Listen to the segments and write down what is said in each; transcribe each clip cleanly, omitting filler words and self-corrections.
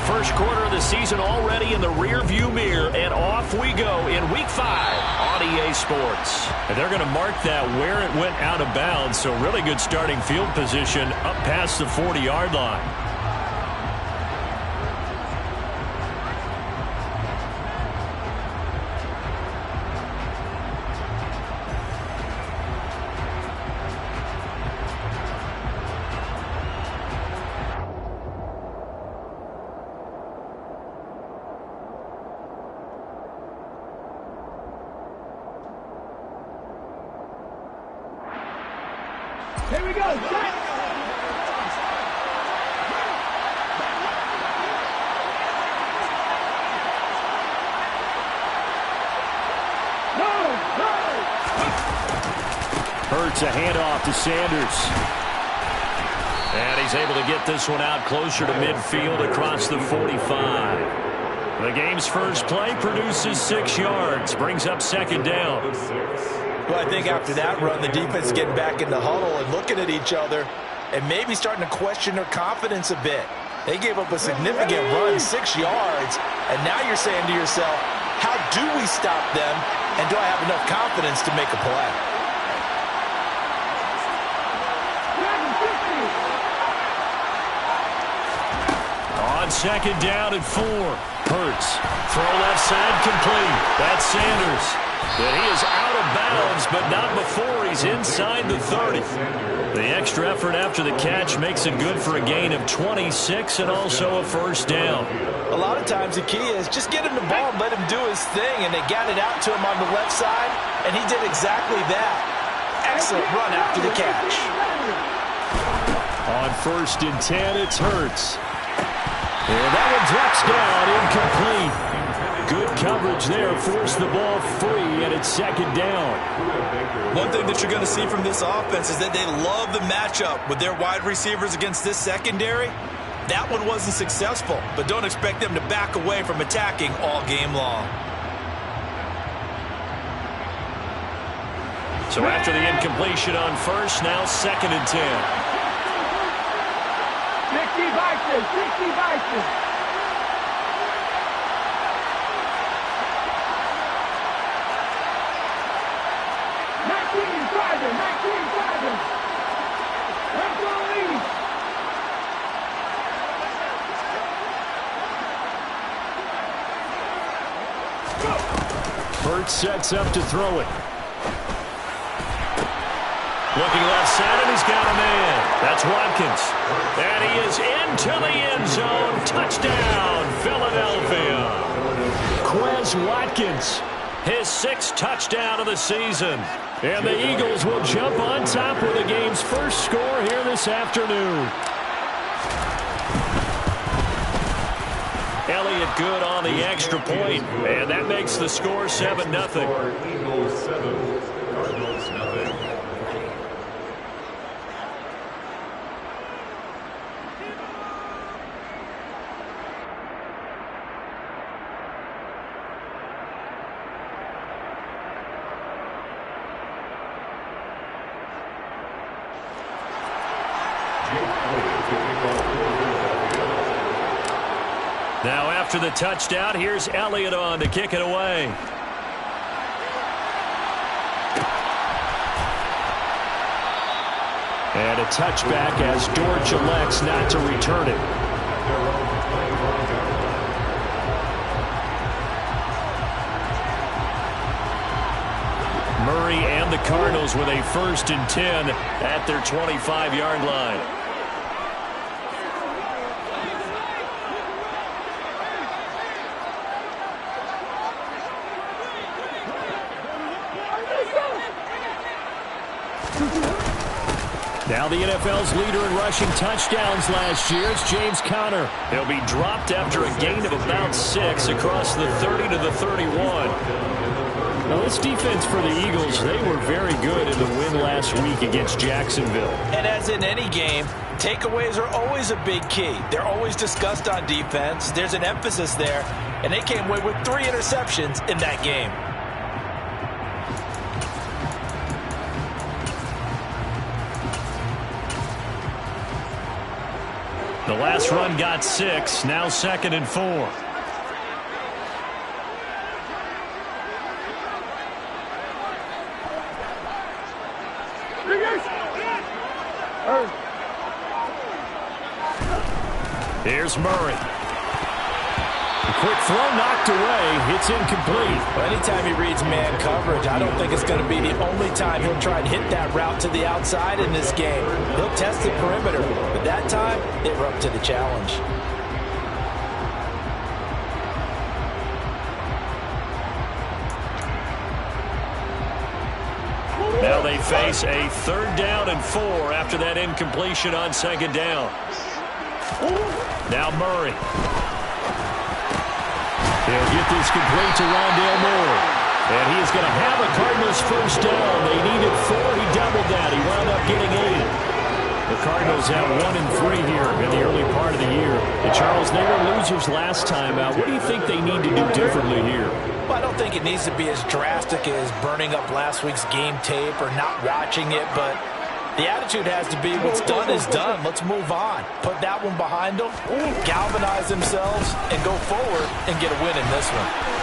first quarter of the season already in the rearview mirror, and off we go in Week 5 on EA Sports. And they're going to mark that where it went out of bounds, so really good starting field position up past the 40-yard line. Here we go. Set. Hurts a handoff to Sanders. And he's able to get this one out closer to midfield across the 45. The game's first play produces 6 yards, brings up second down. Well, I think after that run, the defense is getting back in the huddle and looking at each other and maybe starting to question their confidence a bit. They gave up a significant run, 6 yards, and now you're saying to yourself, how do we stop them, and do I have enough confidence to make a play? On second down and 4. Hurts. Throw left side complete. That's Sanders. But he is out of bounds, but not before he's inside the 30. The extra effort after the catch makes it good for a gain of 26 and also a first down. A lot of times the key is just get him the ball and let him do his thing, and they got it out to him on the left side, and he did exactly that. Excellent run after the catch. On 1st and 10, it's Hurts. And that one drops down, incomplete. Good coverage there, forced the ball free, and it's second down. One thing that you're going to see from this offense is that they love the matchup with their wide receivers against this secondary. That one wasn't successful, but don't expect them to back away from attacking all game long. So after the incompletion on 1st, now 2nd and 10. 60 Vikings, 60 Vikings. Hurts sets up to throw it. Looking left side, and he's got a man. That's Watkins. And he is into the end zone. Touchdown, Philadelphia. Quez Watkins, his 6th touchdown of the season. And the Eagles will jump on top with the game's first score here this afternoon. Elliott good on the extra point, and that makes the score 7-0. Eagles 7, Cardinals nothing. Now after the touchdown, here's Elliott on to kick it away. And a touchback as Dortch elects not to return it. Murray and the Cardinals with a 1st and 10 at their 25-yard line. Now the NFL's leader in rushing touchdowns last year is James Conner. He'll be dropped after a gain of about 6 across the 30 to the 31. Now this defense for the Eagles, they were very good in the win last week against Jacksonville. And as in any game, takeaways are always a big key. They're always discussed on defense. There's an emphasis there, and they came away with 3 interceptions in that game. The last run got 6. Now 2nd and 4. Here's Murray. A quick throw knocked away. It's incomplete. Well, anytime he reads man coverage, I don't think it's going to be the only time he'll try and hit that route to the outside in this game. He'll test the perimeter, but that time, they were up to the challenge. Now they face a 3rd down and 4 after that incompletion on 2nd down. Now Murray. He'll get this complete to Rondale Moore. And he is going to have a Cardinals 1st down. They needed 4. He doubled that. He wound up getting 8. The Cardinals have 1-3 here in the early part of the year. And Charles, they were losers last time out. What do you think they need to do differently here? Well, I don't think it needs to be as drastic as burning up last week's game tape or not watching it, but the attitude has to be what's done is done. Let's move on. Put that one behind them, galvanize themselves, and go forward and get a win in this one.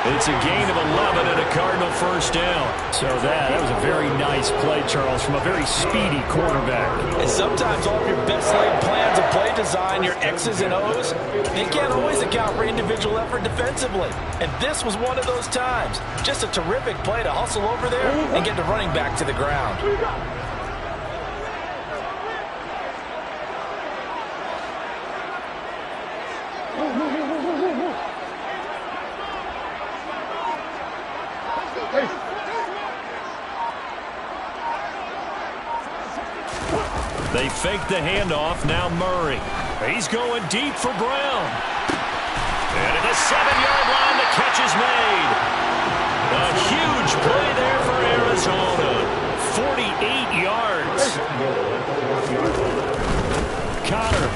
It's a gain of 11 and a Cardinal 1st down. So that was a very nice play, Charles, from a very speedy quarterback. And sometimes all of your best laid plans of play design, your X's and O's, they can't always account for individual effort defensively. And this was one of those times. Just a terrific play to hustle over there and get the running back to the ground. They fake the handoff. Now Murray. He's going deep for Brown. And at the 7-yard line, the catch is made. A huge play there for Arizona. 48 yards. Connor.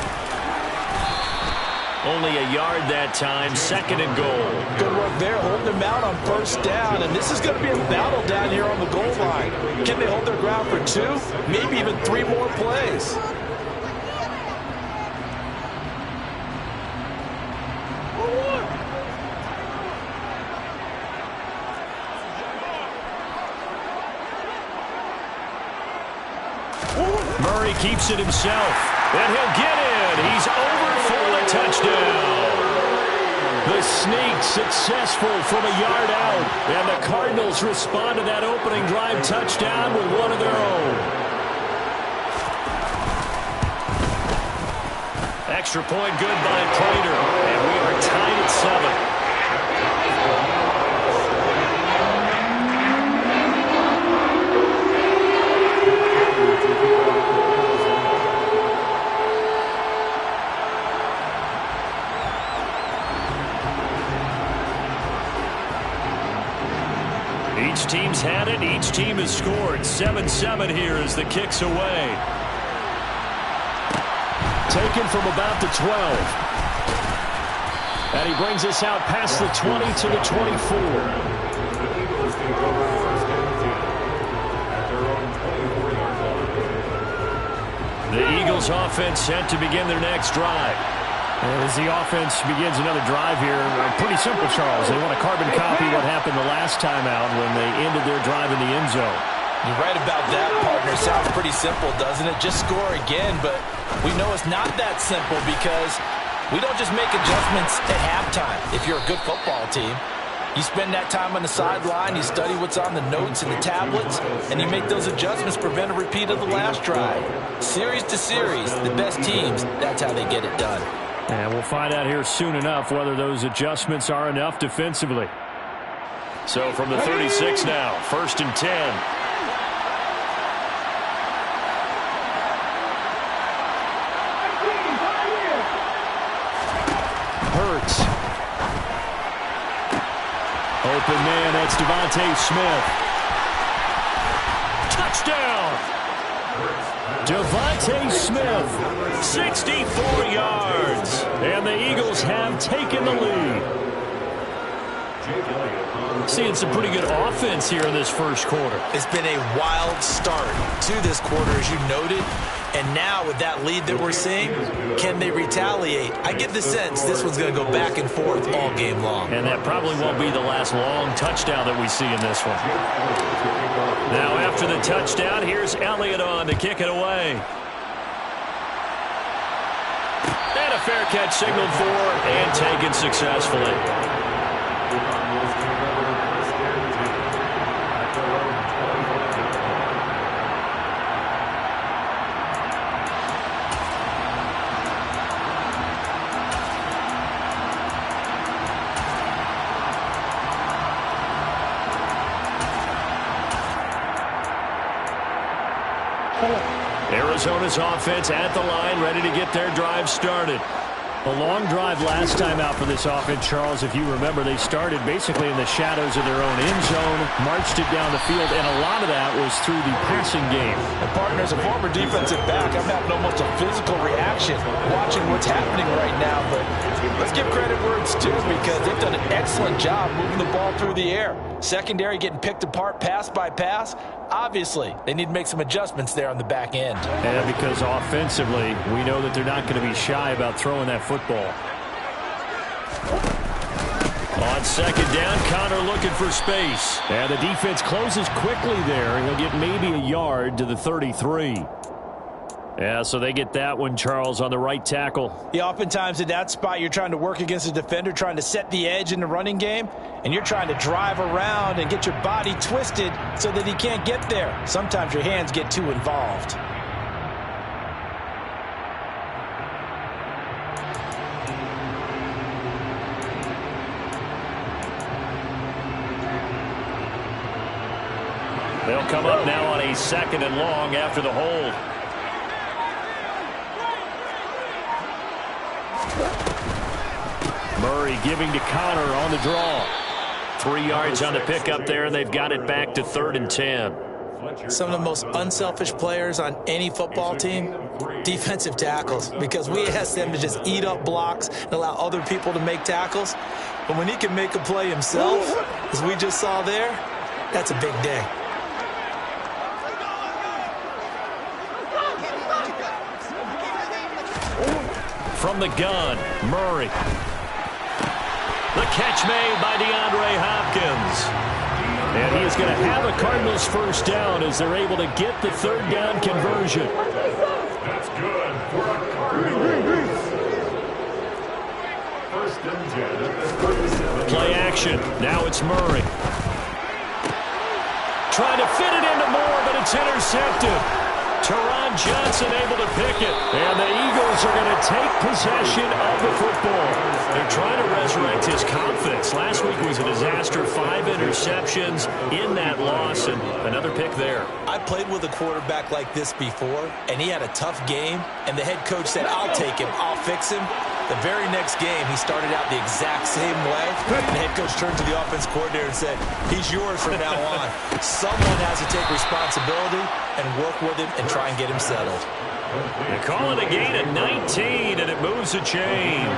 Only a yard that time. 2nd and goal. Good work there, holding them out on 1st down. And this is going to be a battle down here on the goal line. Can they hold their ground for 2, maybe even 3 more plays? Murray keeps it himself. And he'll get in. He's over for the touchdown. The sneak successful from a yard out. And the Cardinals respond to that opening drive touchdown with one of their own. Extra point good by Prater. And we are tied at 7. Each team's had it. Each team has scored. 7-7 here as the kick's away. Taken from about the 12. And he brings us out past the 20 to the 24. The Eagles offense set to begin their next drive. And as the offense begins another drive here, pretty simple, Charles. They want to carbon copy what happened the last time out when they ended their drive in the end zone. You're right about that, partner. Sounds pretty simple, doesn't it? Just score again, but we know it's not that simple because we don't just make adjustments at halftime. If you're a good football team, you spend that time on the sideline, you study what's on the notes and the tablets, and you make those adjustments to prevent a repeat of the last drive. Series to series, the best teams, that's how they get it done. And we'll find out here soon enough whether those adjustments are enough defensively. So from the 36 now, 1st and 10. Hurts. Open man, that's Devontae Smith. Touchdown! Devontae Smith, 64 yards. And the Eagles have taken the lead. Seeing some pretty good offense here in this first quarter. It's been a wild start to this quarter, as you noted. And now with that lead that we're seeing, can they retaliate? I get the sense this one's going to go back and forth all game long. And that probably won't be the last long touchdown that we see in this one. Now after the touchdown, here's Elliott on to kick it away. And a fair catch signaled for and taken successfully. Arizona's offense at the line, ready to get their drive started. A long drive last time out for this offense, Charles. If you remember, they started basically in the shadows of their own end zone, marched it down the field, and a lot of that was through the passing game. And partner, as a former defensive back, I'm having almost a physical reaction watching what's happening right now. But let's give credit where it's due, because they've done an excellent job moving the ball through the air. Secondary getting picked apart pass by pass. Obviously, they need to make some adjustments there on the back end. And because offensively, we know that they're not going to be shy about throwing that football. On second down, Connor looking for space. And the defense closes quickly there. He'll get maybe a yard to the 33. Yeah, so they get that one, Charles, on the right tackle. Yeah, oftentimes in that spot, you're trying to work against a defender, trying to set the edge in the running game, and you're trying to drive around and get your body twisted so that he can't get there. Sometimes your hands get too involved. They'll come up now on a 2nd and long after the hold. Murray giving to Connor on the draw. 3 yards on the pickup there, and they've got it back to 3rd and 10. Some of the most unselfish players on any football team, defensive tackles, because we ask them to just eat up blocks and allow other people to make tackles. But when he can make a play himself, as we just saw there, that's a big day. From the gun, Murray. The catch made by DeAndre Hopkins. And he is going to have a Cardinals first down as they're able to get the 3rd down conversion. That's good for a Cardinals. 1st and 10 at the 37. Play action. Now it's Murray. Trying to fit it into Moore, but it's intercepted. Teron Johnson able to pick it. And the Eagles are going to take possession of the football. They're trying to resurrect his confidence. Last week was a disaster. 5 interceptions in that loss, and another pick there. I played with a quarterback like this before, and he had a tough game, and the head coach said, I'll take him, I'll fix him. The very next game, he started out the exact same way. And the head coach turned to the offense coordinator and said, he's yours from now on. Someone has to take responsibility and work with him and try and get him settled. They call it a gain of 19, and it moves the chains.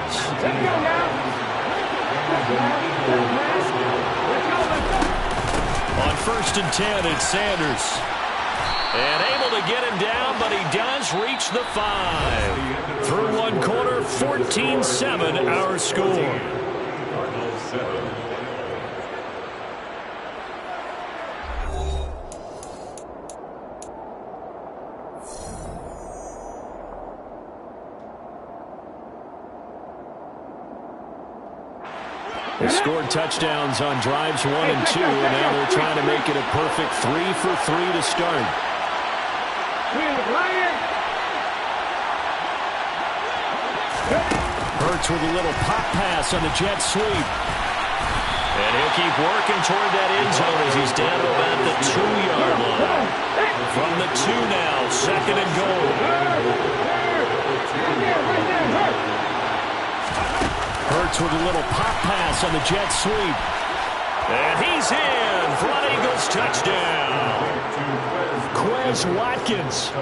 On 1st and 10, it's Sanders. And able to get him down, but he does reach the 5. Through one quarter, 14-7 our score. Cardinals 7. They scored touchdowns on drives 1 and 2, and now they're trying to make it a perfect 3 for 3 to start. Hurts with a little pop pass on the jet sweep. And he'll keep working toward that end zone as he's down to about the 2-yard line. From the 2 now, 2nd and goal. Hurts with a little pop pass on the jet sweep. And he's in for an Eagles touchdown. Quez Watkins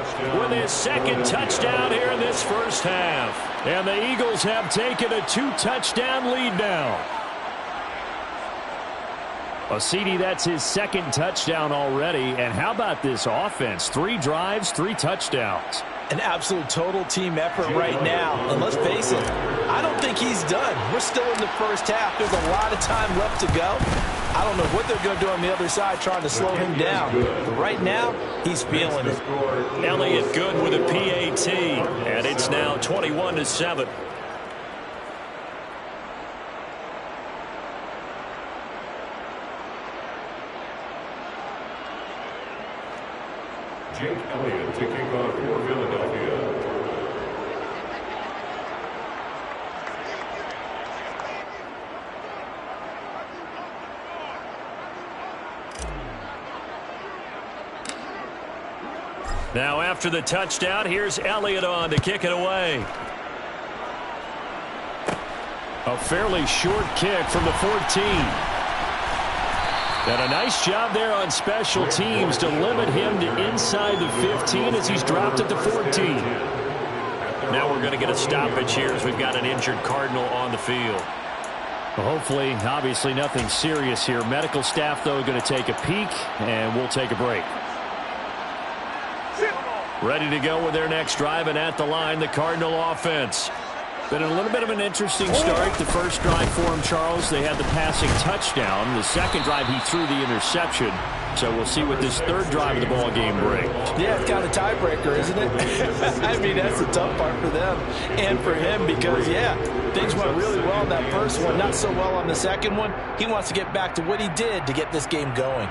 with his 2nd touchdown here in this first half. And the Eagles have taken a 2-touchdown lead now. Well, CD, that's his second touchdown already. And how about this offense? 3 drives, 3 touchdowns. An absolute total team effort right now. And let's face it, I don't think he's done. We're still in the first half. There's a lot of time left to go. I don't know what they're going to do on the other side trying to slow him down. But right now, he's feeling it. Elliott good with a PAT. And it's now 21-7. Jake Elliott to kick off for Philadelphia. Now after the touchdown, here's Elliott on to kick it away. A fairly short kick from the 14. And a nice job there on special teams to limit him to inside the 15 as he's dropped at the 14. Now we're going to get a stoppage here as we've got an injured Cardinal on the field. Well, hopefully, obviously nothing serious here. Medical staff, though, going to take a peek, and we'll take a break. Ready to go with their next drive, and at the line, the Cardinal offense. Been a little bit of an interesting start. The first drive for him, Charles, they had the passing touchdown. The second drive, he threw the interception. So we'll see what this third drive of the ball game brings. Yeah, it's kind of a tiebreaker, isn't it? I mean, that's the tough part for them and for him because, yeah, things went really well in that first one, not so well on the second one. He wants to get back to what he did to get this game going.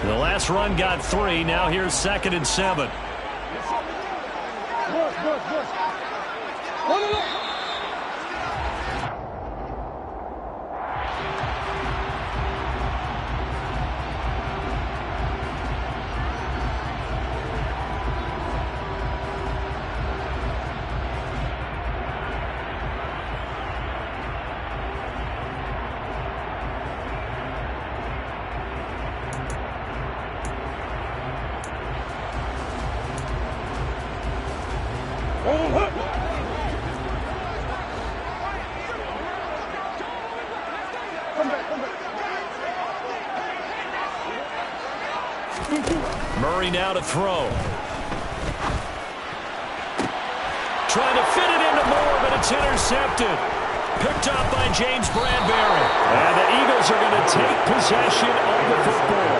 The last run got 3. Now here's 2nd and 7. Murray now to throw. Trying to fit it into Moore, but it's intercepted. Picked up by James Bradbury. And the Eagles are going to take possession of the football.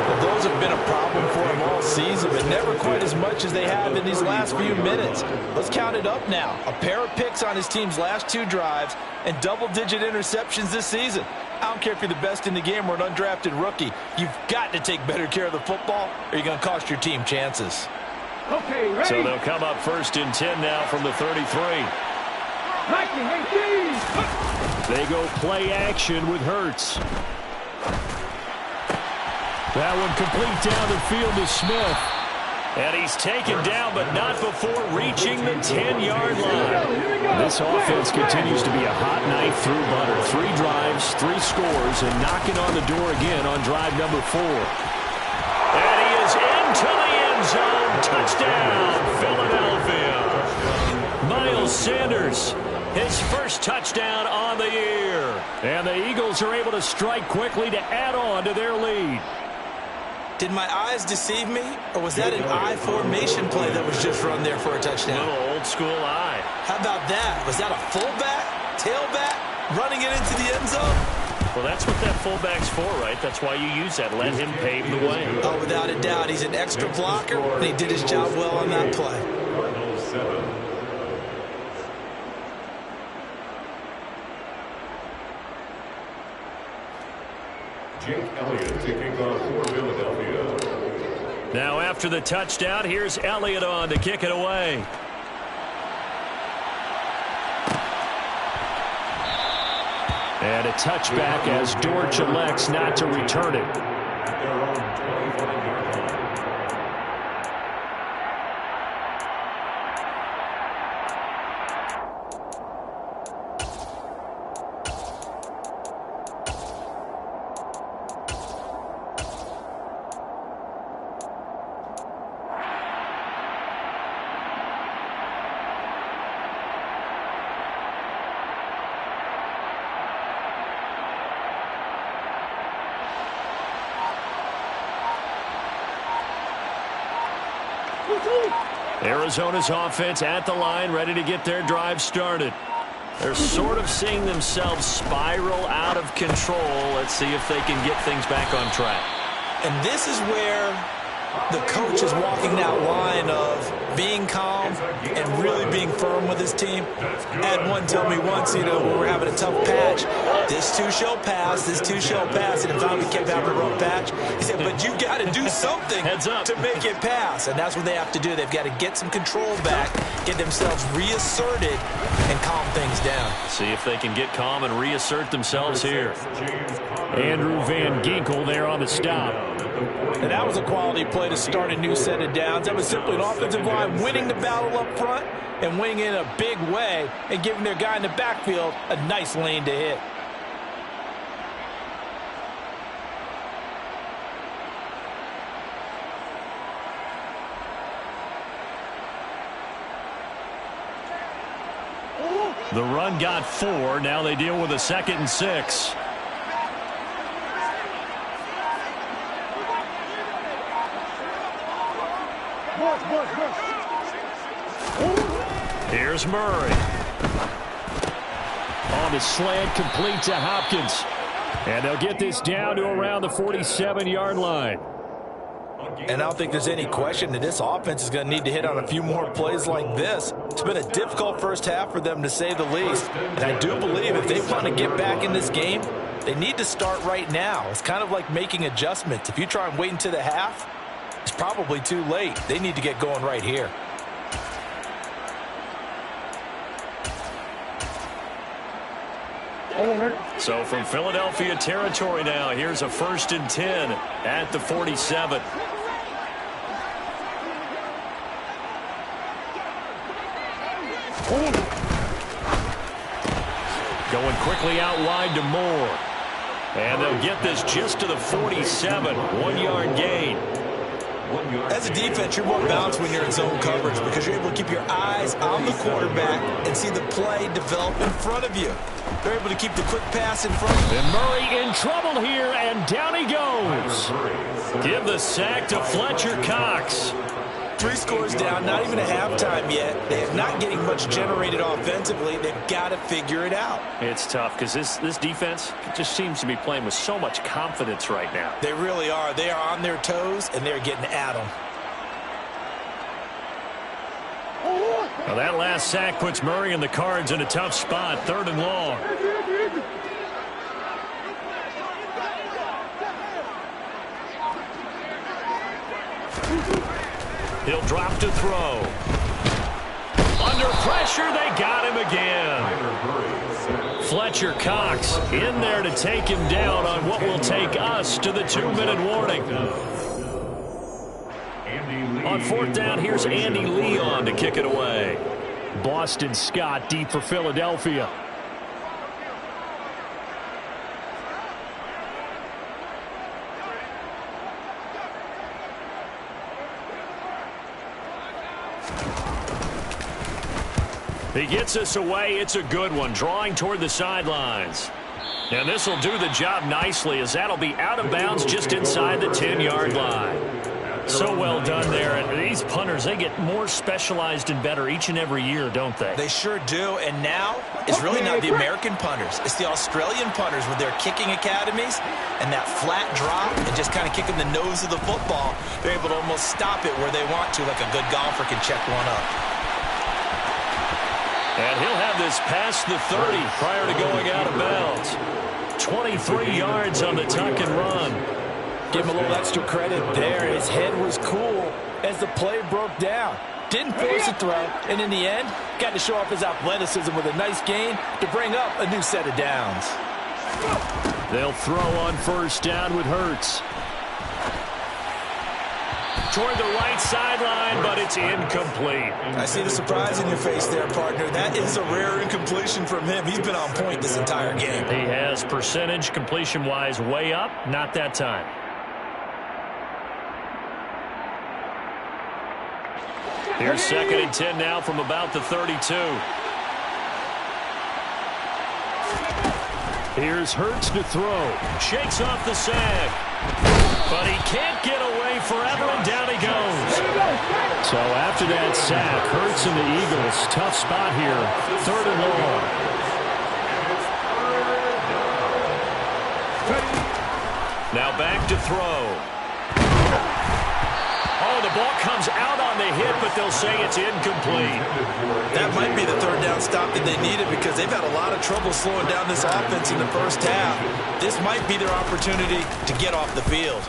Well, those have been a problem for him all season, but never quite as much as they have in these last few minutes. Let's count it up now. A pair of picks on his team's last 2 drives and double-digit interceptions this season. I don't care if you're the best in the game or an undrafted rookie. You've got to take better care of the football or you're going to cost your team chances. Okay, ready? So they'll come up 1st and 10 now from the 33. They go play action with Hurts. That one complete down the field to Smith. And he's taken down, but not before reaching the 10-yard line. This offense continues to be a hot knife through butter. 3 drives, 3 scores, and knocking on the door again on drive number 4. And he is into the end zone. Touchdown, Philadelphia. Miles Sanders, his first touchdown on the year. And the Eagles are able to strike quickly to add on to their lead. Did my eyes deceive me, or was that an I formation play that was just run there for a touchdown? A little old school eye. How about that? Was that a fullback, tailback, running it into the end zone? Well, that's what that fullback's for, right? That's why you use that. Let him pave the way. Oh, without a doubt. He's an extra blocker, and he did his job well on that play. Cardinals 7. Jake Elliott to kick off for Philadelphia. Now after the touchdown, here's Elliott on to kick it away. And a touchback as Dortch elects not to return it. Their own 25-yard line. Arizona's offense at the line, ready to get their drive started. They're sort of seeing themselves spiral out of control. Let's see if they can get things back on track. And this is where the coach is walking that line of being calm and really being firm with his team. I had one tell me once, when we're having a tough patch, this too shall pass, this too shall pass. And if we kept having a rough patch, he said, but you got to do something to make it pass. And that's what they have to do. They've got to get some control back, get themselves reasserted, and calm things down. See if they can get calm and reassert themselves here. Andrew Van Ginkel there on the stop. And that was a quality play to start a new set of downs. That was simply an offensive line winning the battle up front and winning in a big way and giving their guy in the backfield a nice lane to hit. The run got 4. Now they deal with a 2nd and 6. Here's Murray. On the slant, complete to Hopkins. And they'll get this down to around the 47-yard line. And I don't think there's any question that this offense is going to need to hit on a few more plays like this. It's been a difficult first half for them, to say the least. And I do believe if they want to get back in this game, they need to start right now. It's kind of like making adjustments. If you try and wait until the half, it's probably too late. They need to get going right here. So from Philadelphia territory now, here's a 1st and 10 at the 47. Going quickly out wide to Moore. And they'll get this just to the 47. 1-yard gain. As a defense, you're more balanced when you're in zone coverage because you're able to keep your eyes on the quarterback and see the play develop in front of you. They're able to keep the quick pass in front of you. And Murray in trouble here, and down he goes. Give the sack to Fletcher Cox. 3 scores down, not even a halftime yet. They are not getting much generated offensively. They've got to figure it out. It's tough because this defense just seems to be playing with so much confidence right now. They really are. They are on their toes, and they're getting at them. Well, that last sack puts Murray and the Cards in a tough spot. 3rd and long. He'll drop to throw. Under pressure, they got him again. Fletcher Cox in there to take him down on what will take us to the 2-minute warning. On 4th down, here's Andy Leon to kick it away. Boston Scott deep for Philadelphia. He gets us away. It's a good one, drawing toward the sidelines. And this will do the job nicely, as that'll be out of bounds just inside the 10-yard line. So well done there. And these punters, they get more specialized and better each and every year, don't they? They sure do. And now it's really not the American punters. It's the Australian punters with their kicking academies and that flat drop and just kind of kicking the nose of the football. They're able to almost stop it where they want to, like a good golfer can check one up. And he'll have this past the 30 prior to going out of bounds. 23 yards on the tuck and run. Give him a little extra credit there. His head was cool as the play broke down. Didn't force a throw, and in the end, got to show off his athleticism with a nice gain to bring up a new set of downs. They'll throw on 1st down with Hurts. Toward the right sideline, but it's incomplete. I see the surprise in your face there, partner. That is a rare incompletion from him. He's been on point this entire game. He has percentage completion-wise way up, not that time. Here's 2nd and 10 now from about the 32. Here's Hurts to throw. Shakes off the sack. But he can't get away forever, and down he goes. So after that sack, Hurts and the Eagles, tough spot here, 3rd and long. Now back to throw. Oh, the ball comes out on the hit, but they'll say it's incomplete. That might be the 3rd down stop that they needed because they've had a lot of trouble slowing down this offense in the first half. This might be their opportunity to get off the field.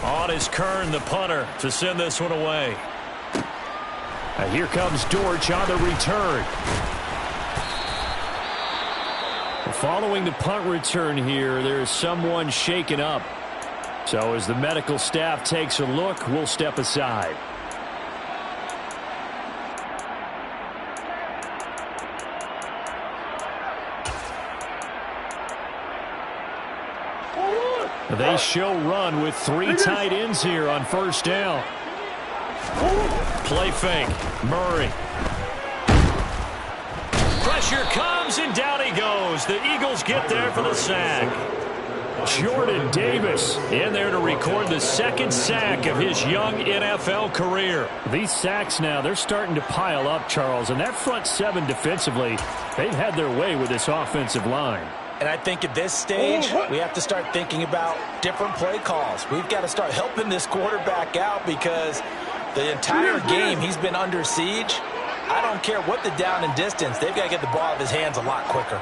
On is Kern, the punter, to send this one away. Now here comes Dortch on the return. Following the punt return here, there's someone shaken up. So as the medical staff takes a look, we'll step aside. They show run with 3 tight ends here on 1st down. Play fake. Murray. Pressure comes, and down he goes. The Eagles get there for the sack. Jordan Davis in there to record the 2nd sack of his young NFL career. These sacks now, they're starting to pile up, Charles. And that front 7 defensively, they've had their way with this offensive line. And I think at this stage, we have to start thinking about different play calls. We've got to start helping this quarterback out because the entire game he's been under siege. I don't care what the down and distance. They've got to get the ball out of his hands a lot quicker.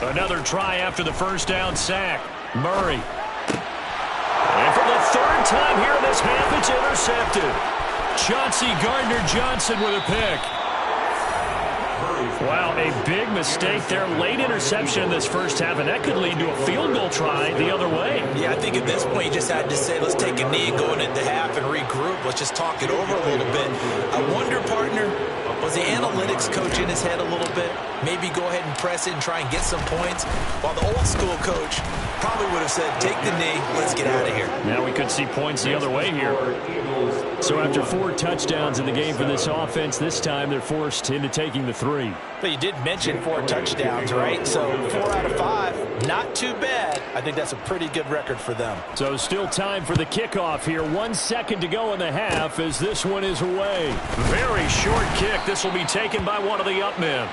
Another try after the 1st down sack. Murray. And for the 3rd time here in this half, it's intercepted. Chauncey Gardner-Johnson with a pick. Wow, a big mistake there. Late interception in this first half, and that could lead to a field goal try the other way. Yeah, I think at this point you just had to say, let's take a knee and go into the half and regroup. Let's just talk it over a little bit. I wonder, partner, was the analytics coach in his head a little bit? Maybe go ahead and press it and try and get some points. While the old school coach probably would have said, take the knee, let's get out of here. Now we could see points the other way here. So after 4 touchdowns in the game for this offense, this time they're forced into taking the 3. But you did mention 4 touchdowns, right? So 4 out of 5, not too bad. I think that's a pretty good record for them. So still time for the kickoff here. 1 second to go in the half as this one is away. Very short kick. This will be taken by one of the up men.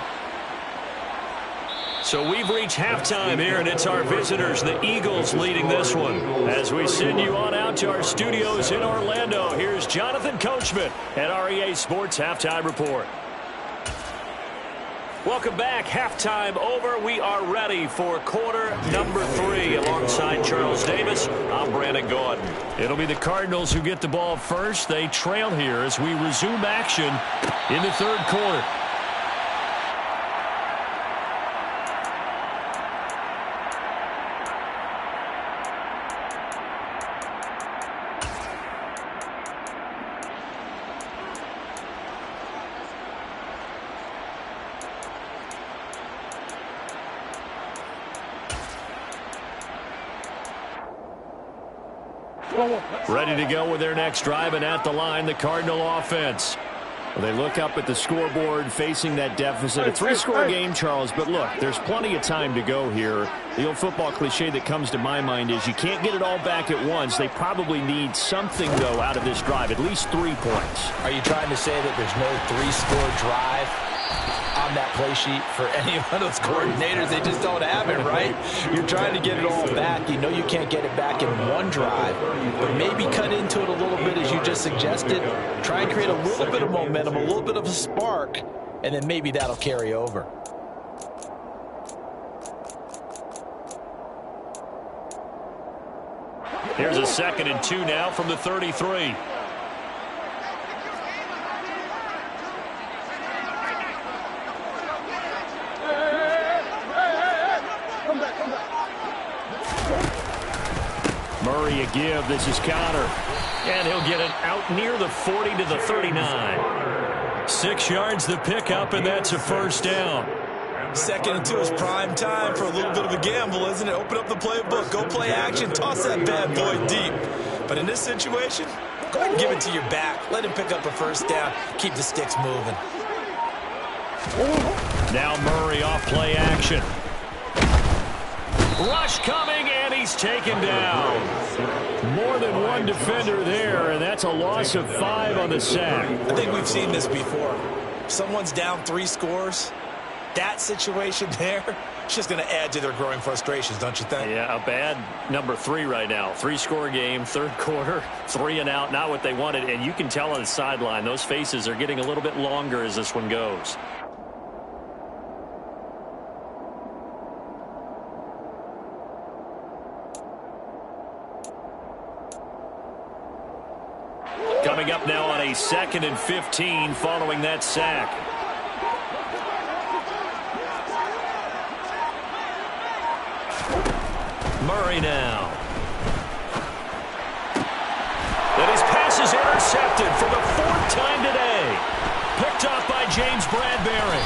So we've reached halftime here, and it's our visitors, the Eagles, leading this one. As we send you on out to our studios in Orlando, here's Jonathan Coachman at REA Sports Halftime Report. Welcome back. Halftime over. We are ready for quarter number 3. Alongside Charles Davis, I'm Brandon Gordon. It'll be the Cardinals who get the ball first. They trail here as we resume action in the 3rd quarter. Ready to go with their next drive, and at the line, the Cardinal offense. Well, they look up at the scoreboard facing that deficit. A 3-score game, Charles, but look, there's plenty of time to go here. The old football cliche that comes to my mind is you can't get it all back at once. They probably need something, though, out of this drive, at least 3 points. Are you trying to say that there's no 3-score drive on that play sheet for any one of those coordinators? They just don't have it, right? You're trying to get it all back. You know you can't get it back in one drive, but maybe cut into it a little bit as you just suggested. Try and create a little bit of momentum, a little bit of a spark, and then maybe that'll carry over. Here's a 2nd and 2 now from the 33. Murray a give. This is Connor. And he'll get it out near the 40 to the 39. 6 yards the pickup, and that's a 1st down. 2nd and 2 is prime time for a little bit of a gamble, isn't it? Open up the playbook, go play action, toss that bad boy deep. But in this situation, go ahead and give it to your back. Let him pick up a 1st down. Keep the sticks moving. Now Murray off play action. Rush coming, and he's taken down. More than one defender there, and that's a loss of 5 on the sack. I think we've seen this before. Someone's down 3 scores. That situation there, it's just going to add to their growing frustrations, don't you think? Yeah, a bad number 3 right now. 3-score game, third quarter, 3 and out, not what they wanted. And you can tell on the sideline, those faces are getting a little bit longer as this one goes. Coming up now on a 2nd and 15 following that sack. Murray now. And his pass is intercepted for the 4th time today. Picked off by James Bradbury.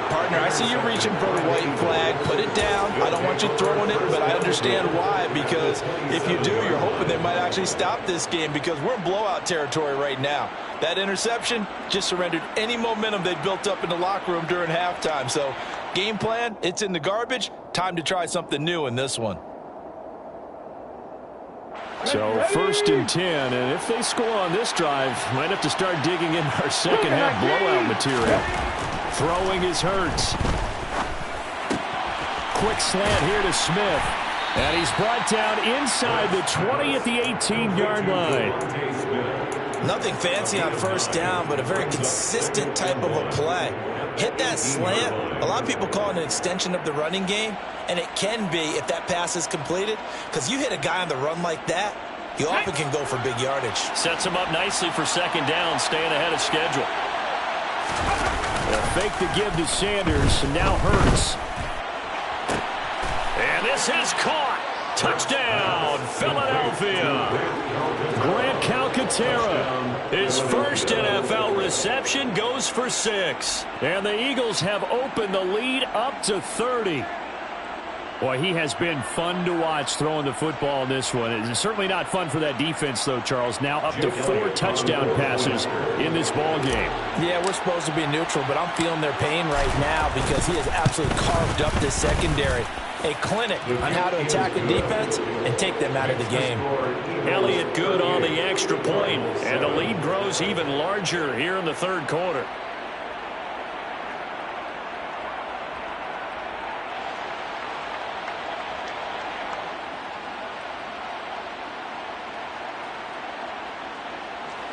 Partner, I see you reaching for the white flag. Put it down. I don't want you throwing it, but I understand why. Because if you do, you're hoping they might actually stop this game because we're in blowout territory right now. That interception just surrendered any momentum they built up in the locker room during halftime. So, game plan, it's in the garbage. Time to try something new in this one. So 1st and 10, and if they score on this drive, might have to start digging in our second half blowout material. Throwing is Hurts. Quick slant here to Smith. And he's brought down inside the 20 at the 18-yard line. Nothing fancy on 1st down, but a very consistent type of a play. Hit that slant. A lot of people call it an extension of the running game, and it can be if that pass is completed, because you hit a guy on the run like that, you often can go for big yardage. Sets him up nicely for 2nd down, staying ahead of schedule. A fake to give to Sanders, and now Hurts. And this is caught. Touchdown, Philadelphia. Grant Calcaterra, his first NFL reception, goes for 6. And the Eagles have opened the lead up to 30. Boy, he has been fun to watch throwing the football in this one. It's certainly not fun for that defense, though, Charles. Now up to 4 touchdown passes in this ball game. Yeah, we're supposed to be neutral, but I'm feeling their pain right now because he has absolutely carved up this secondary. A clinic on how to attack the defense and take them out of the game. Elliott good on the extra point, and the lead grows even larger here in the 3rd quarter.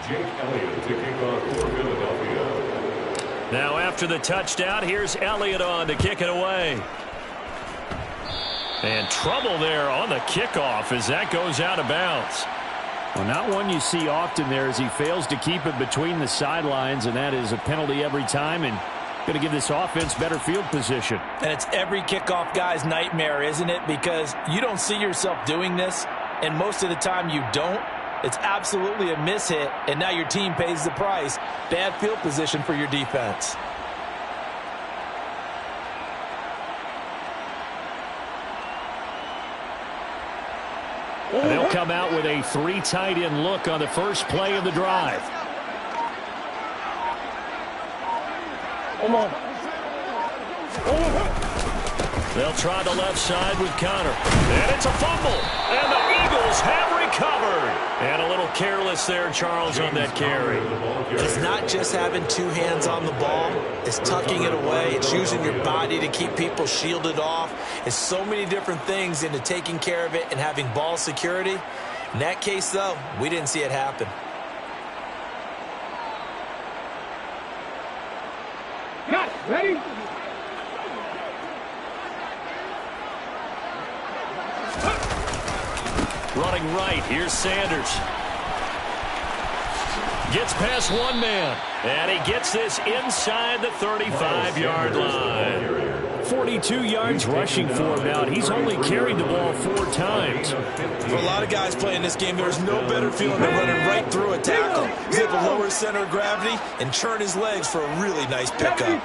Jake Elliott to kick off for Philadelphia. Now after the touchdown, here's Elliott on to kick it away. And trouble there on the kickoff as that goes out of bounds. Well, not one you see often there as he fails to keep it between the sidelines, and that is a penalty every time and going to give this offense better field position. And it's every kickoff guy's nightmare, isn't it? Because you don't see yourself doing this, and most of the time you don't. It's absolutely a mishit, and now your team pays the price. Bad field position for your defense. And they'll come out with a 3 tight end look on the first play of the drive. They'll try the left side with Connor. And it's a fumble. And the Eagles have recovered. And a little careless there, Charles, on that carry. It's not just having 2 hands on the ball. It's tucking it away. It's using your body to keep people shielded off. It's so many different things into taking care of it and having ball security. In that case, though, we didn't see it happen. Cut. Ready? Running right, here's Sanders. Gets past one man, and he gets this inside the 35-yard line. 42 yards rushing for him now, and he's only carried the ball 4 times. For a lot of guys playing this game, there's no better feeling than running right through a tackle. He's able to lower his center of gravity and churn his legs for a really nice pickup.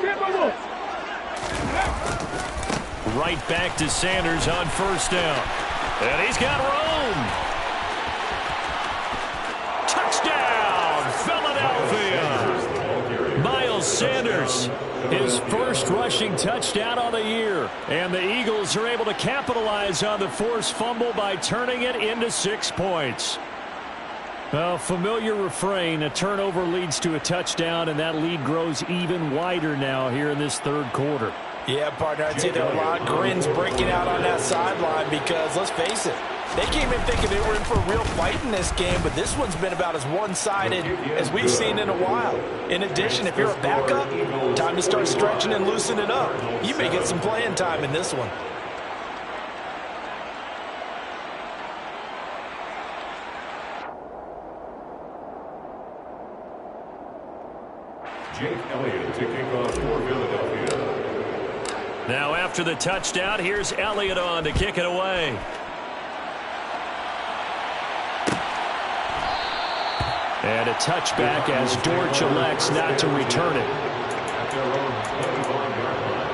Right back to Sanders on 1st down. And he's got room. Touchdown, Philadelphia. Miles Sanders His first rushing touchdown on the year. And the Eagles are able to capitalize on the forced fumble by turning it into 6 points. A familiar refrain, a turnover leads to a touchdown, and that lead grows even wider now here in this third quarter. Yeah, partner, I'd say there are a lot of grins breaking out on that sideline because, let's face it, they came in thinking they were in for a real fight in this game, but this one's been about as one-sided as we've seen in a while. In addition, if you're a backup, time to start stretching and loosening up. You may get some playing time in this one. Jake Elliott to kick off for Philadelphia. Now after the touchdown, here's Elliott on to kick it away. And a touchback as Dortch elects not to return it. At their own 25-yard line.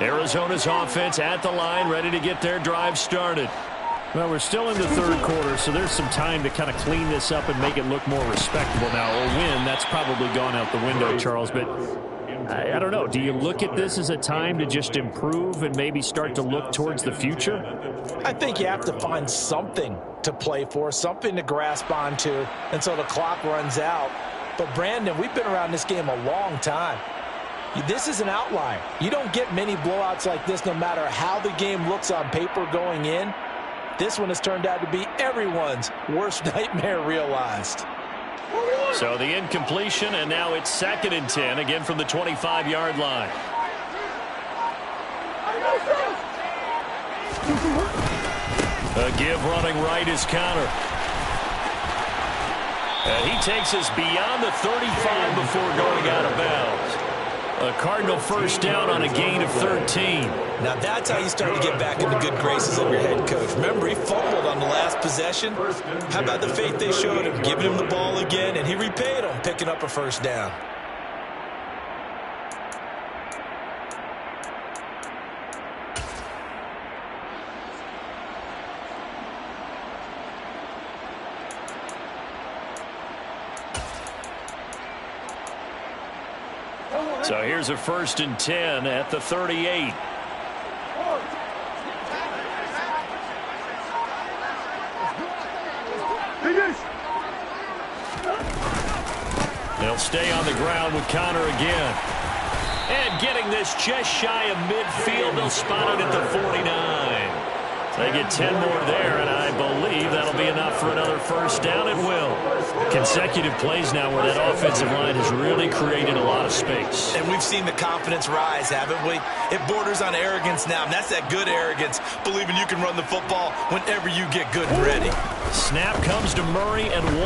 Arizona's offense at the line, ready to get their drive started. Well, we're still in the third quarter, so there's some time to kind of clean this up and make it look more respectable. Now, a win, that's probably gone out the window, Charles, but I don't know. Do you look at this as a time to just improve and maybe start to look towards the future? I think you have to find something to play for, something to grasp onto until the clock runs out. But, Brandon, we've been around this game a long time. This is an outlier. You don't get many blowouts like this no matter how the game looks on paper going in. This one has turned out to be everyone's worst nightmare realized. So the incompletion, and now it's 2nd and 10, again from the 25-yard line. A give running right is Connor. And he takes us beyond the 35 before going out of bounds. A Cardinal first down on a gain of 13. Now that's how you start to get back in the good graces of your head coach. Remember, he fumbled on the last possession. How about the faith they showed him, giving him the ball again, and he repaid him, picking up a first down. So here's a 1st and 10 at the 38. They'll stay on the ground with Connor again. And getting this just shy of midfield, they'll spot it at the 49. They get 10 more there, and I believe that'll be enough for another first down. It will. Consecutive plays now where that offensive line has really created a lot of space. And we've seen the confidence rise, haven't we? It borders on arrogance now, and that's that good arrogance, believing you can run the football whenever you get good and ready. Snap comes to Murray and 1.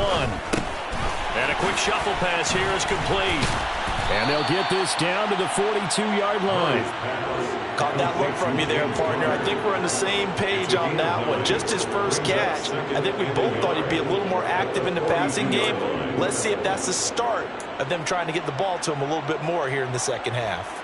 And a quick shuffle pass here is complete. And they'll get this down to the 42-yard line. Caught that look from you there, partner. I think we're on the same page on that one. Just his first catch. I think we both thought he'd be a little more active in the passing game. Let's see if that's the start of them trying to get the ball to him a little bit more here in the second half.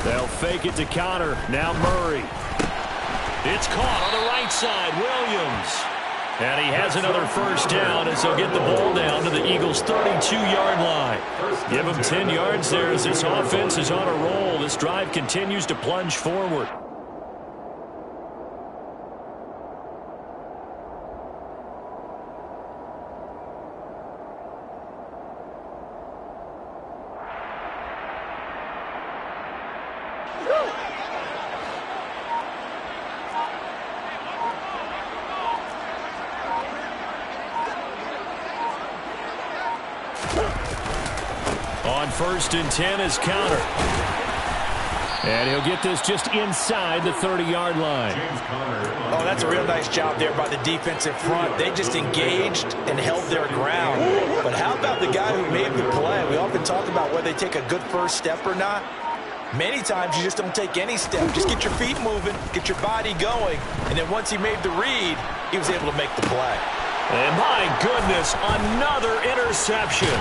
They'll fake it to Connor. Now Murray. It's caught on the right side. Williams. And he has another first down as they'll get the ball down to the Eagles' 32-yard line. Give them 10 yards there as this offense is on a roll. This drive continues to plunge forward. On 1st and 10 is counter. And he'll get this just inside the 30-yard line. Oh, that's a real nice job there by the defensive front. They just engaged and held their ground. But how about the guy who made the play? We often talk about whether they take a good first step or not. Many times you just don't take any step. Just get your feet moving, get your body going, and then once he made the read, he was able to make the play. And my goodness, another interception.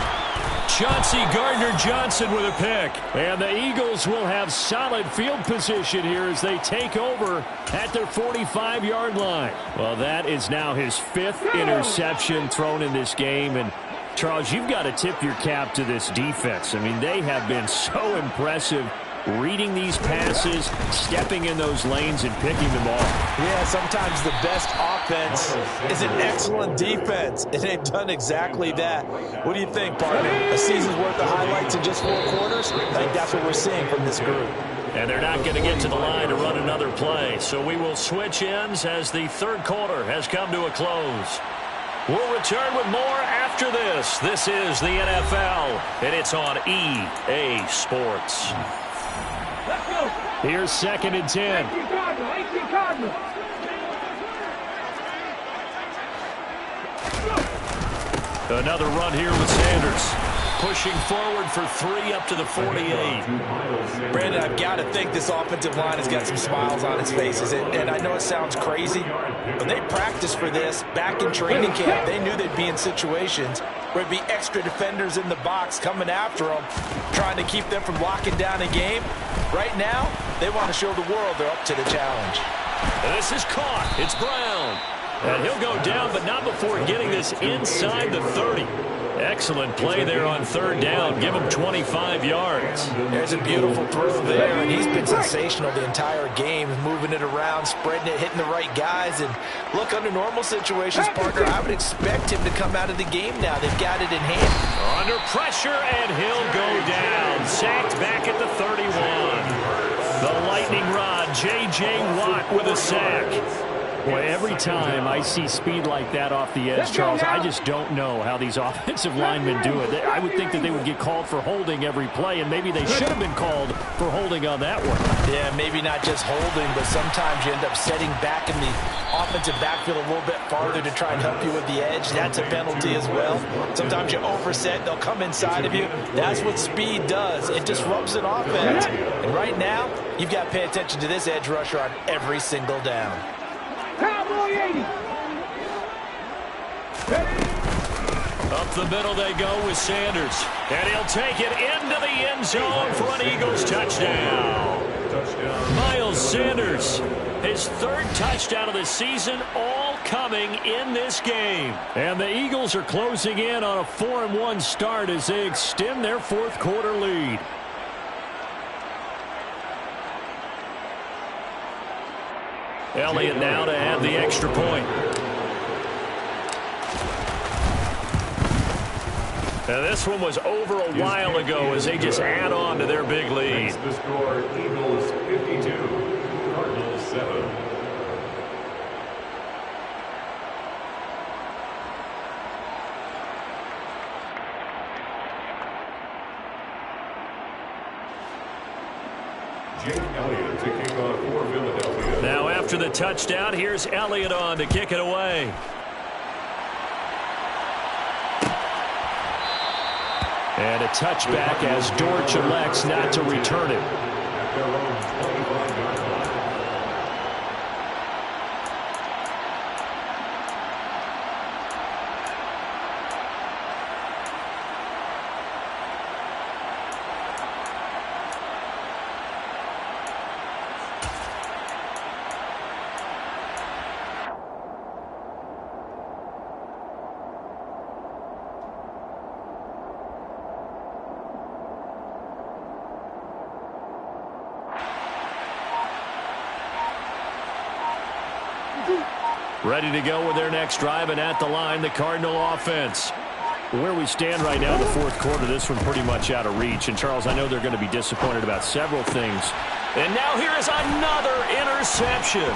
Chauncey Gardner-Johnson with a pick. And the Eagles will have solid field position here as they take over at their 45-yard line. Well, that is now his 5th interception thrown in this game. And, Charles, you've got to tip your cap to this defense. I mean, they have been so impressive reading these passes, stepping in those lanes, and picking them off. Yeah, sometimes the best offense is an excellent defense, and they've done exactly that. What do you think, partner? A season's worth of highlights in just 4 quarters? I think that's what we're seeing from this group. And they're not going to get to the line to run another play, so we will switch ends as the 3rd quarter has come to a close. We'll return with more after this. This is the NFL, and it's on EA Sports. Let's go. Here's 2nd and 10. AC Cardinal. Another run here with Sanders. Pushing forward for 3 up to the 48. Brandon, I've got to think this offensive line has got some smiles on its faces. And I know it sounds crazy, but they practiced for this back in training camp. They knew they'd be in situations where there'd be extra defenders in the box coming after them, trying to keep them from locking down a game. Right now, they want to show the world they're up to the challenge. And this is caught. It's Brown. And he'll go down, but not before getting this inside the 30. Excellent play there on 3rd down. Give him 25 yards. There's a beautiful throw there, and he's been sensational the entire game, moving it around, spreading it, hitting the right guys. And look, under normal situations, partner, I would expect him to come out of the game now. They've got it in hand. Under pressure, and he'll go down. Sacked back at the 31. The lightning rod, J.J. Watt with a sack. Boy, every time I see speed like that off the edge, Charles, I just don't know how these offensive linemen do it. I would think that they would get called for holding every play, and maybe they should have been called for holding on that one. Yeah, maybe not just holding, but sometimes you end up setting back in the offensive backfield a little bit farther to try and help you with the edge. That's a penalty as well. Sometimes you overset, they'll come inside of you. That's what speed does. It disrupts an offense. And right now, you've got to pay attention to this edge rusher on every single down. Cowboy 80. Up the middle they go with Sanders. And he'll take it into the end zone for an Eagles touchdown. Miles Sanders, his 3rd touchdown of the season, all coming in this game. And the Eagles are closing in on a 4-1 start as they extend their 4th quarter lead. Elliott now to add the extra point. Now this one was over a while ago as they just add on to their big lead. The score, Eagles 52, Cardinals 7. Jake Elliott to kick off for Philadelphia. Now after the touchdown, here's Elliott on to kick it away. And a touchback as Dortch elects not to return it. At their own 25-yard line. Ready to go with their next drive, and at the line, the Cardinal offense. Where we stand right now in the 4th quarter, this one pretty much out of reach. And, Charles, I know they're going to be disappointed about several things. And now here is another interception.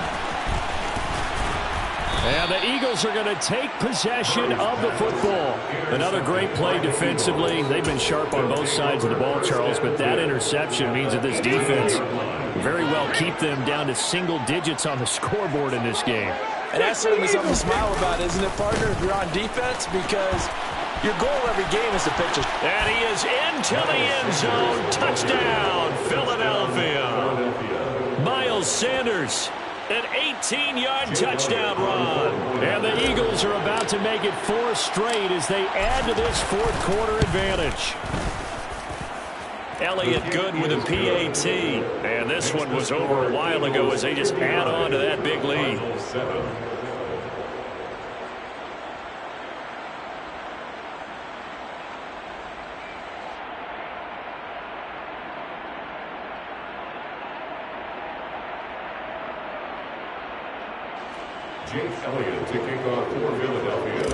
And the Eagles are going to take possession of the football. Another great play defensively. They've been sharp on both sides of the ball, Charles, but that interception means that this defense very well keep them down to single digits on the scoreboard in this game. And that's certainly something to smile about, isn't it, partner, if you're on defense? Because your goal every game is to pitch a... And he is into the end zone. Touchdown, Philadelphia. Miles Sanders, an 18-yard touchdown run. And the Eagles are about to make it 4 straight as they add to this fourth-quarter advantage. Elliott good with a PAT. And this one was over a while ago as they just add on to that big lead. Jake Elliott to kick off for Philadelphia.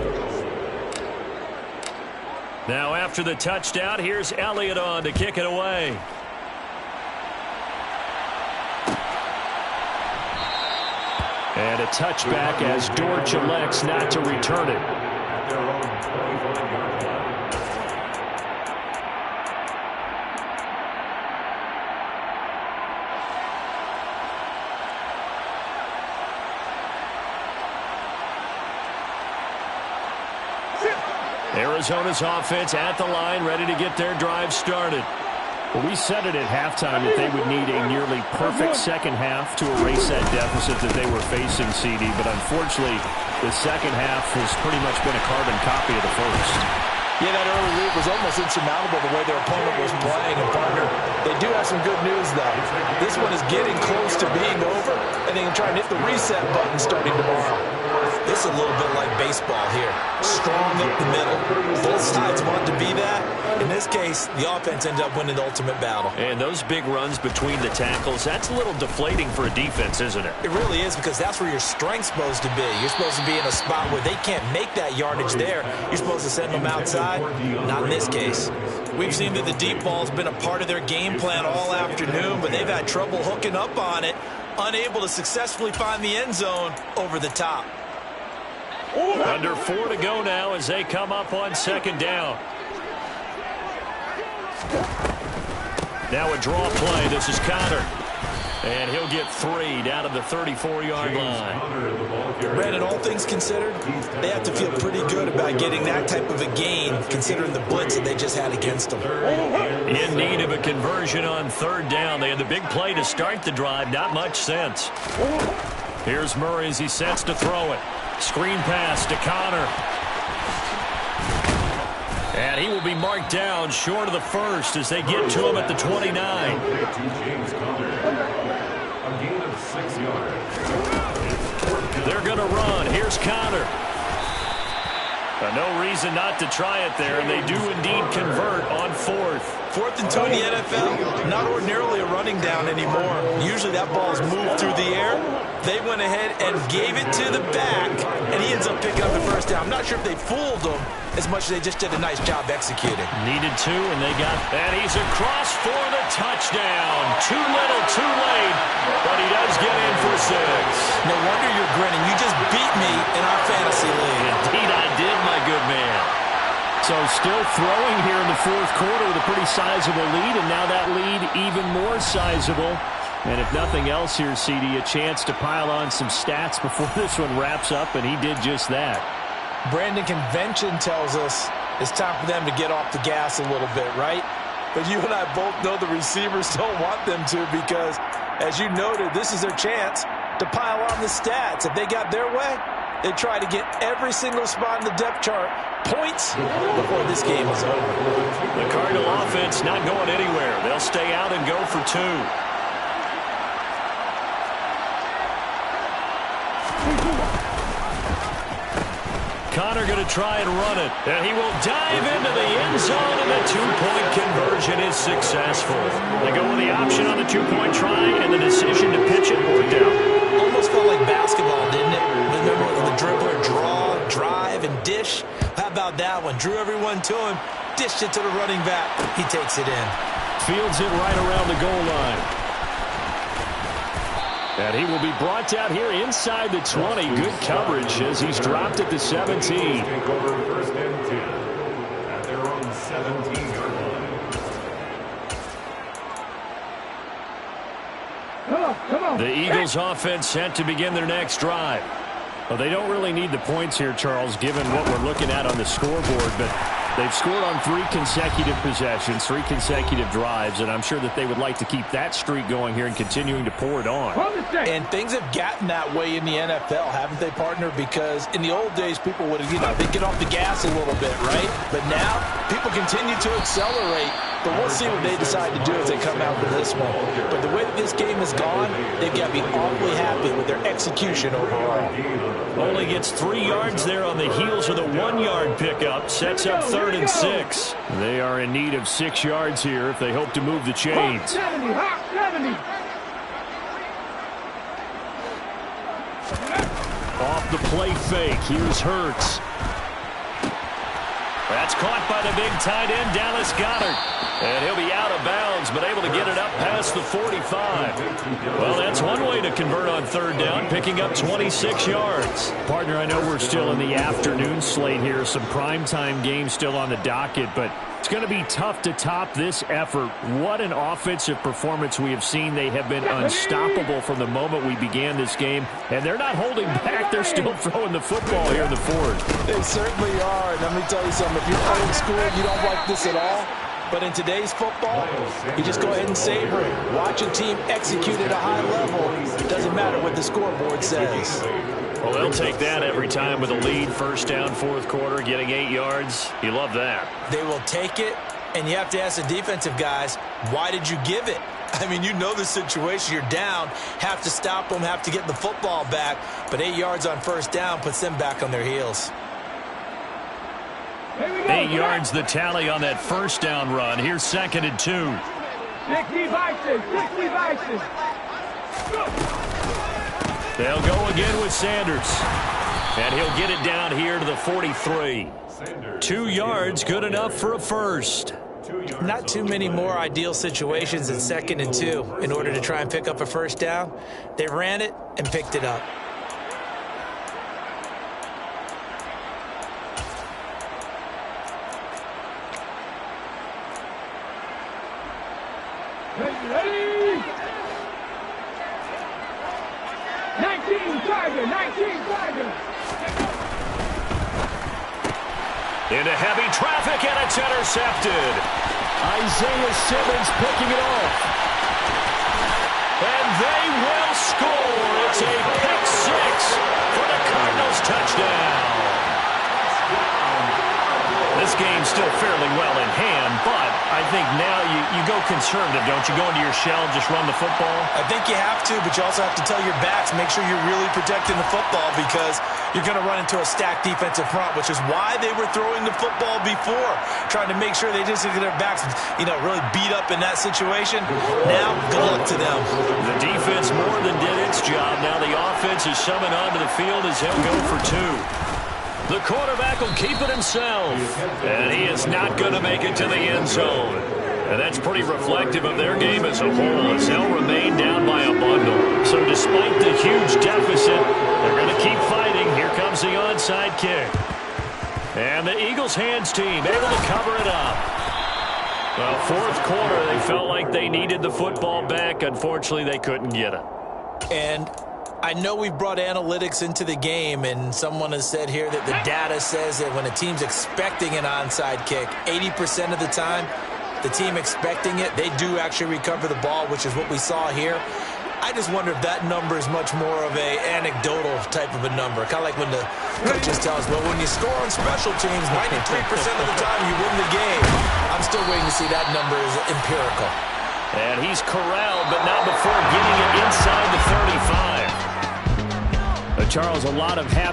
Now after the touchdown, here's Elliott on to kick it away. And a touchback as Dortch elects not to return it. Their own 25-yard line. Arizona's offense at the line, ready to get their drive started. Well, we said it at halftime that they would need a nearly perfect second half to erase that deficit that they were facing, CD. But unfortunately, the second half has pretty much been a carbon copy of the first. Yeah, that early lead was almost insurmountable the way their opponent was playing. And, partner, they do have some good news, though. This one is getting close to being over, and they can try and hit the reset button starting tomorrow. This is a little bit like baseball here. Strong up the middle. Both sides want to be that. In this case, the offense ended up winning the ultimate battle. And those big runs between the tackles, that's a little deflating for a defense, isn't it? It really is, because that's where your strength's supposed to be. You're supposed to be in a spot where they can't make that yardage there. You're supposed to send them outside. Not in this case. We've seen that the deep ball's been a part of their game plan all afternoon, but they've had trouble hooking up on it, unable to successfully find the end zone over the top. Under 4 to go now as they come up on second down. Now a draw play. This is Connor. And he'll get 3 down to the 34-yard line. Brandon, all things considered, they have to feel pretty good about getting that type of a gain, considering the blitz that they just had against them. In need of a conversion on third down. They had the big play to start the drive. Not much sense. Here's Murray as he sets to throw it. Screen pass to Connor. And he will be marked down short of the first as they get to him at the 29. James Conner. A gain of 6 yards. They're going to run. Here's Connor. No reason not to try it there, and they do indeed convert on fourth. 4th and 2 in the NFL, not ordinarily a running down anymore. Usually that ball's moved through the air. They went ahead and gave it to the back, and he ends up picking up the first down. I'm not sure if they fooled him as much as they just did a nice job executing. Needed to, and they got that. He's across for the touchdown. Too little, too late, but he does get in for 6. No wonder you're grinning. You just beat me in our fantasy league. Indeed I did, my good man. So still throwing here in the fourth quarter with a pretty sizable lead, and now that lead even more sizable. And if nothing else here, CD, a chance to pile on some stats before this one wraps up, and he did just that. Brandon, convention tells us it's time for them to get off the gas a little bit, right? But you and I both know the receivers don't want them to, because, as you noted, this is their chance to pile on the stats. If they got their way, they try to get every single spot in the depth chart points before this game is over. The Cardinal offense not going anywhere. They'll stay out and go for 2. Connor going to try and run it. And he will dive into the end zone, and the 2-point conversion is successful. They go with the option on the 2-point try, and the decision to pitch it worked out. Almost felt like basketball, didn't it? Remember the dribbler, draw, drive, and dish? How about that one? Drew everyone to him, dished it to the running back. He takes it in. Fields it right around the goal line. And he will be brought down here inside the 20. Good coverage as he's dropped at the 17. Take over first and 10 at their own 17-yard line. Come on. The Eagles offense set to begin their next drive. Well, they don't really need the points here, Charles, given what we're looking at on the scoreboard, but they've scored on 3 consecutive possessions, 3 consecutive drives, and I'm sure that they would like to keep that streak going here and continuing to pour it on. And things have gotten that way in the NFL, haven't they, partner? Because in the old days, people would, they'd get off the gas a little bit, right? But now, people continue to accelerate. But we'll see what they decide to do as they come out for this one. But the way that this game has gone, they've got to be awfully happy with their execution overall. Only gets 3 yards there on the heels of the 1-yard pickup. Sets up 3rd and 6. They are in need of 6 yards here if they hope to move the chains. 70, hot 70. Off the play fake. Here's Hurts. That's caught by the big tight end, Dallas Goedert. And he'll be out of bounds, but able to get it up past the 45. Well, that's one way to convert on 3rd down, picking up 26 yards. Partner, I know we're still in the afternoon slate here. Some primetime games still on the docket, but it's going to be tough to top this effort. What an offensive performance we have seen. They have been unstoppable from the moment we began this game, and they're not holding back. They're still throwing the football here in the 4th. They certainly are. And let me tell you something. If you're old school, you don't like this at all. But in today's football, you just go ahead and savor it. Watch a team execute at a high level. It doesn't matter what the scoreboard says. Well, they'll take that every time with a lead. 1st down, 4th quarter, getting 8 yards. You love that. They will take it, and you have to ask the defensive guys, why did you give it? I mean, you know the situation. You're down, have to stop them, have to get the football back. But 8 yards on 1st down puts them back on their heels. 8 yards the tally on that 1st down run. Here's 2nd and 2. 60 Vices, 60 Vices. They'll go again with Sanders. And he'll get it down here to the 43. 2 yards, good enough for a first. Not too many more ideal situations in 2nd and 2 in order to try and pick up a 1st down. They ran it and picked it up. Ready? 19 Tiger, 19 Tiger. Into heavy traffic, and it's intercepted. Isaiah Simmons picking it off. And they will score. It's a pick-6 for the Cardinals touchdown. This game's still fairly well in hand, but I think now you go conservative, don't you? Go into your shell and just run the football? I think you have to, but you also have to tell your backs, make sure you're really protecting the football because you're going to run into a stacked defensive front, which is why they were throwing the football before, trying to make sure they just get their backs, really beat up in that situation. Now, good luck to them. The defense more than did its job. Now the offense is summoned onto the field as he'll go for 2. The quarterback will keep it himself, and he is not going to make it to the end zone. And that's pretty reflective of their game as a whole, as they'll remain down by a bundle. So despite the huge deficit, they're going to keep fighting. Here comes the onside kick. And the Eagles hands team able to cover it up. Well, 4th quarter, they felt like they needed the football back. Unfortunately, they couldn't get it. And I know we've brought analytics into the game, and someone has said here that the data says that when a team's expecting an onside kick, 80% of the time, the team expecting it, they do actually recover the ball, which is what we saw here. I just wonder if that number is much more of a anecdotal type of a number. Kind of like when the coaches tell us, well, when you score on special teams, 93% of the time you win the game. I'm still waiting to see that number is empirical. And he's corralled, but not before getting it inside the 35. Charles, a lot of happy